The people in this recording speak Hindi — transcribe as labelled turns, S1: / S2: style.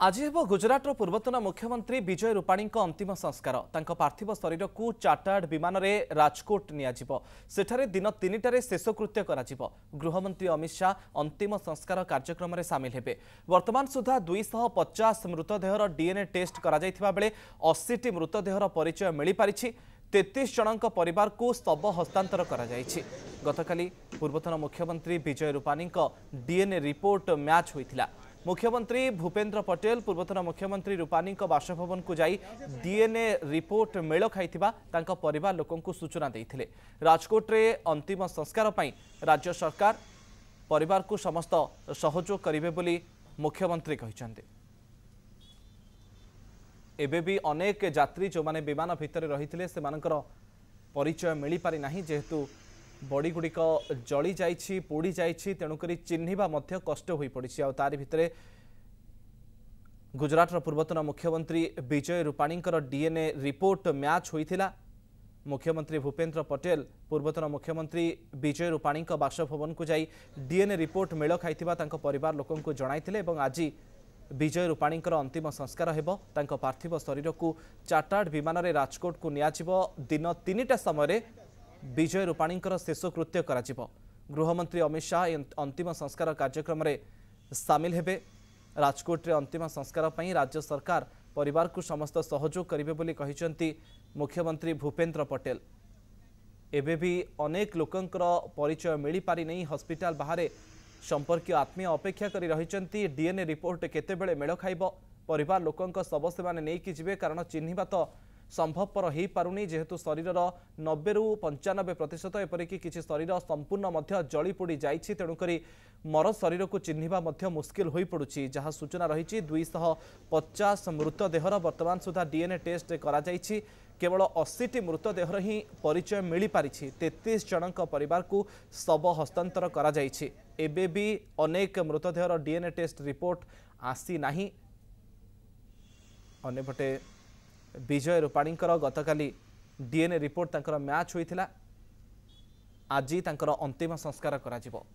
S1: आज हेब गुजरात पूर्वतन मुख्यमंत्री विजय रूपाणी अंतिम संस्कार तांको पार्थिव शरीर को चार्टर्ड विमान में राजकोट निठारे दिन 3टारे शेषकृत्य गृहमंत्री अमित शाह अंतिम संस्कार कार्यक्रम में सामिल हेबे। वर्तमान सुधा 250 मृतदेहर डीएनए टेस्ट करा जायथिबा बेले 80टी मृतदेहर परिचय मिल पारिछि। 33 जनक परिवार को शव हस्तांतर करा जायछि। गतकाली पूर्वतन मुख्यमंत्री Vijay Rupani DNA report match होइथिला। मुख्यमंत्री भूपेन्द्र पटेल पूर्वतन मुख्यमंत्री रूपाणी बासभवन को जाई डीएनए रिपोर्ट मेल खाइथिबा तांका परिवार लोकों को सूचना देइथिले। राजकोट रे अंतिम संस्कार पई राज्य सरकार परिवार को समस्त सहयोग करिवे बोली मुख्यमंत्री कहिसंते। एबे भी अनेक यात्री जो माने विमान भितर रहिथिले से मानकर परिचय मिली पारि नाही, जेहेतु बॉडी गुड़िक जली जाइछि पोड़ी जाइछि, तेणुकरी चिन्हिबा मध्य कष्ट होई पड़िछि। आ तारि भितरे गुजरात पूर्वतन मुख्यमंत्री Vijay Rupani DNA report match होइथिला। मुख्यमंत्री भूपेन्द्र पटेल पूर्वतन मुख्यमंत्री विजय रूपाणी बासभवन को जाई डीएनए रिपोर्ट मेल खाइथिबा तांको परिवार लोकों को जणाइथिले एवं आज विजय रूपाणी अंतिम संस्कार हेबो। तांको पार्थिव शरीर को चार्टर्ड विमान में राजकोट को नियाजिबो। दिन 3टा समय विजय रूपाणी शेषकृत्य करा जिवो। गृहमंत्री अमित शाह अंतिम संस्कार कार्यक्रम में सामिल हेबे। राजकोट रे अंतिम संस्कार पई राज्य सरकार परिवार को समस्त सहयोग करिवे बोली कहिसंती मुख्यमंत्री भूपेन्द्र पटेल। एबे भी अनेक लोकंकर परिचय मिली पारि नहीं। हॉस्पिटल बाहर संपर्कीय आत्मीय अपेक्षा करी रहिसंती। डीएनए रिपोर्ट केतेबेले मेल खाइबो परिवार लोकंक शव से माने नेई कि जिवे, कारण चिन्हिबा तो संभवपर हो पारुनी, जेहेतु शरीर 90 ରୁ 95% एपरिक किसी शरीर संपूर्ण जली पोड़ी जाइछि। तेणुकरी मर शरीर को चिन्हिबा मुस्किल हो पड़ुछि। जहाँ सूचना रही 250 मृतदेहर वर्तमान सुधा डीएनए टेस्ट करा जाइछि। केवल 80टी मृतदेहर ही परिचय मिल पारिछि। 33 जनक परिवार को शव हस्तांतर करा जाइछि। एबे भी अनेक मृतदेहर डीएनए टेस्ट रिपोर्ट आसी नाही। अन्यपटे विजय रूपाणी गतकाली डीएनए रिपोर्ट तांकर मैच होइथिला। आज तांकर अंतिम संस्कार करा जिवो।